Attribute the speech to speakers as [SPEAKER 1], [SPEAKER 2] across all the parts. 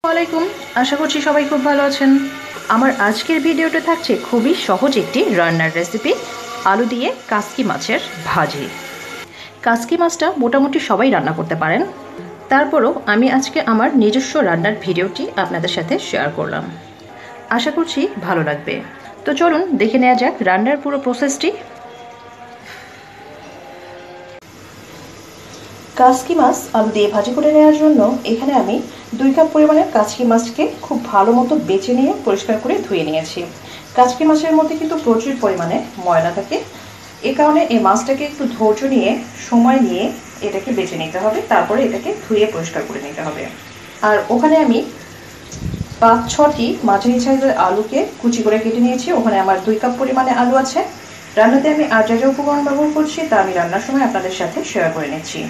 [SPEAKER 1] আসসালামাইকুম, আশা করছি সবাই খুব ভালো আছেন। আমার আজকের ভিডিওতে থাকছে খুবই সহজ একটি রান্নার রেসিপি, আলু দিয়ে কাসকি মাছের ভাজি। কাসকি মাছটা মোটামুটি সবাই রান্না করতে পারেন, তারপরও আমি আজকে আমার নিজস্ব রান্নার ভিডিওটি আপনাদের সাথে শেয়ার করলাম। আশা করছি ভালো লাগবে। তো চলুন দেখে নেওয়া যাক রান্নার পুরো প্রসেসটি। কাসকি মাছ আলু দিয়ে ভাজি করে নেওয়ার জন্য এখানে আমি 2 কাপ পরিমাণের কাসকি মাছকে খুব ভালো মতো বেছে নিয়ে পরিষ্কার করে ধুয়ে নিয়েছি। কাসকি মাছের মধ্যে কিন্তু প্রচুর পরিমাণে ময়লা থাকে, এ কারণে এই মাছটাকে একটু ধৈর্য নিয়ে সময় নিয়ে এটাকে বেছে নিতে হবে, তারপরে এটাকে ধুয়ে পরিষ্কার করে নিতে হবে। আর ওখানে আমি 5-6টি মাঝারি সাইজের আলুকে কুচি করে কেটে নিয়েছি। ওখানে আমার 2 কাপ পরিমাণে আলু আছে। রান্নাতে আমি আর যা যা উপকরণ ব্যবহার করছি তা আমি রান্নার সময় আপনাদের সাথে শেয়ার করে নিচ্ছি।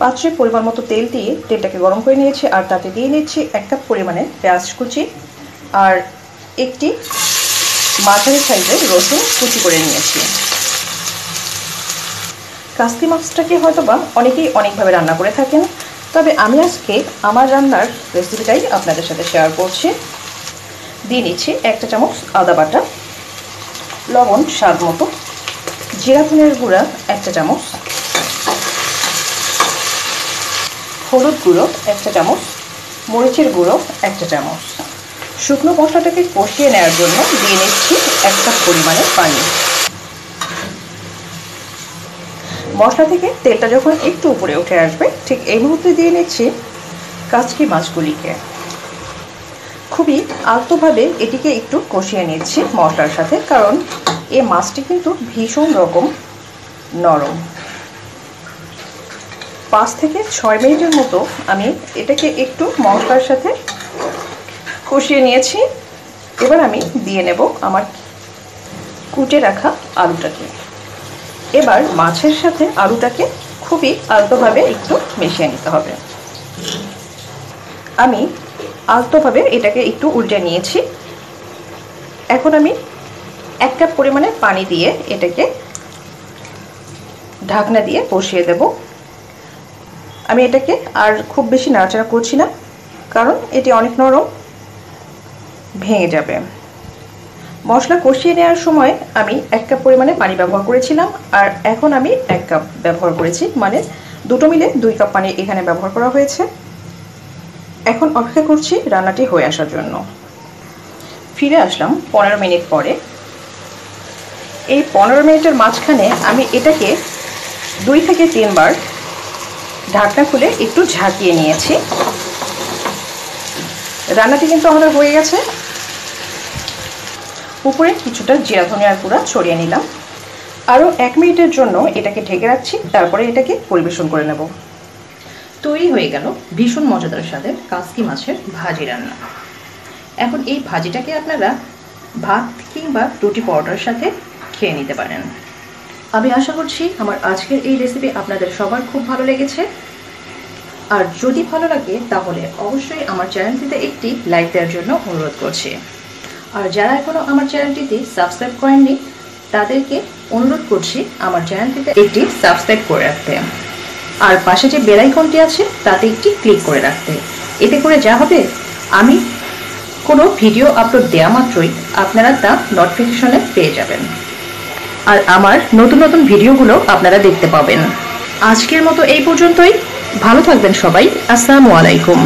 [SPEAKER 1] পাত্রে পরিমাণ মতো তেল দিয়ে তেলটাকে গরম করে নিয়েছি, আর তাতে দিয়ে নিচ্ছি 1 কাপ পরিমাণে পেঁয়াজ কুচি আর একটি মাঝারি সাইজের রসুন কুচি করে নিয়েছি। কাসকি মাছটাকে হয়তোবা অনেকেই অনেকভাবে রান্না করে থাকেন, তবে আমি আজকে আমার রান্নার রেসিপিটাই আপনাদের সাথে শেয়ার করছি। দিয়ে নিচ্ছি 1 চা চামচ আদা বাটা, লবণ স্বাদ মতো, জিরা ধনের গুঁড়া 1 চা চামচ, হলুদ গুঁড়ো 1 চা চামচ, মরিচের গুঁড়ো 1 চা চামচ। শুকনো মশলাটাকে কষিয়ে নেওয়ার জন্য দিয়ে নিচ্ছি 1 কাপ পরিমাণে পানি। মশলা থেকে তেলটা যখন একটু উপরে উঠে আসবে ঠিক এই মুহূর্তে দিয়ে নিচ্ছি কাসকি মাছগুলিকে। খুবই আলতোভাবে এটিকে একটু কষিয়ে নিচ্ছি মশলার সাথে, কারণ এই মাছটি কিন্তু ভীষণ রকম নরম। 5 থেকে 6 মিনিটের মতো আমি এটাকে একটু মশলার সাথে কষিয়ে নিয়েছি। এবার আমি দিয়ে নেব আমার কুটে রাখা আলুটাকে। এবার মাছের সাথে আলুটাকে খুবই আলতোভাবে একটু মিশিয়ে নিতে হবে। আমি আলতোভাবে এটাকে একটু উল্টে নিয়েছি। এখন আমি 1 কাপ পরিমাণে পানি দিয়ে এটাকে ঢাকনা দিয়ে বসিয়ে দেব। আমি এটাকে আর খুব বেশি নাড়াচাড়া করছি না, কারণ এটি অনেক নরম, ভেঙে যাবে। মশলা কষিয়ে নেওয়ার সময় আমি 1 কাপ পরিমাণে পানি ব্যবহার করেছিলাম, আর এখন আমি 1 কাপ ব্যবহার করেছি, মানে দুটো মিলে 2 কাপ পানি এখানে ব্যবহার করা হয়েছে। এখন অপেক্ষা করছি রান্নাটি হয়ে আসার জন্য। ফিরে আসলাম 15 মিনিট পরে। এই 15 মিনিটের মাঝখানে আমি এটাকে 2 থেকে 3 বার ঢাকনা খুলে একটু ঝাঁকিয়ে নিয়েছি। রান্নাটি কিন্তু আমাদের হয়ে গেছে। উপরে কিছুটা জিরা ধনিয়ার গুঁড়া ছড়িয়ে নিলাম। আরও 1 মিনিটের জন্য এটাকে ঢেকে রাখছি, তারপরে এটাকে পরিবেশন করে নেব। তৈরি হয়ে গেল ভীষণ মজাদার স্বাদের কাসকি মাছের ভাজি রান্না। এখন এই ভাজিটাকে আপনারা ভাত কিংবা রুটি পরোটার সাথে খেয়ে নিতে পারেন। আমি আশা করছি আমার আজকের এই রেসিপি আপনাদের সবার খুব ভালো লেগেছে। আর যদি ভালো লাগে তাহলে অবশ্যই আমার চ্যানেলটিতে একটি লাইক দেওয়ার জন্য অনুরোধ করছি। আর যারা এখনও আমার চ্যানেলটিতে সাবস্ক্রাইব করেননি তাদেরকে অনুরোধ করছি আমার চ্যানেলটিতে একটি সাবস্ক্রাইব করে রাখতে, আর পাশে যে বেল আইকনটি আছে তাতে একটি ক্লিক করে রাখতে। এতে করে যা হবে, আমি কোনো ভিডিও আপলোড দেওয়া মাত্রই আপনারা তা নোটিফিকেশনে পেয়ে যাবেন, আর আমার নতুন নতুন ভিডিওগুলো আপনারা দেখতে পাবেন। আজকের মতো এই পর্যন্তই। ভালো থাকবেন সবাই। আসসালামু আলাইকুম।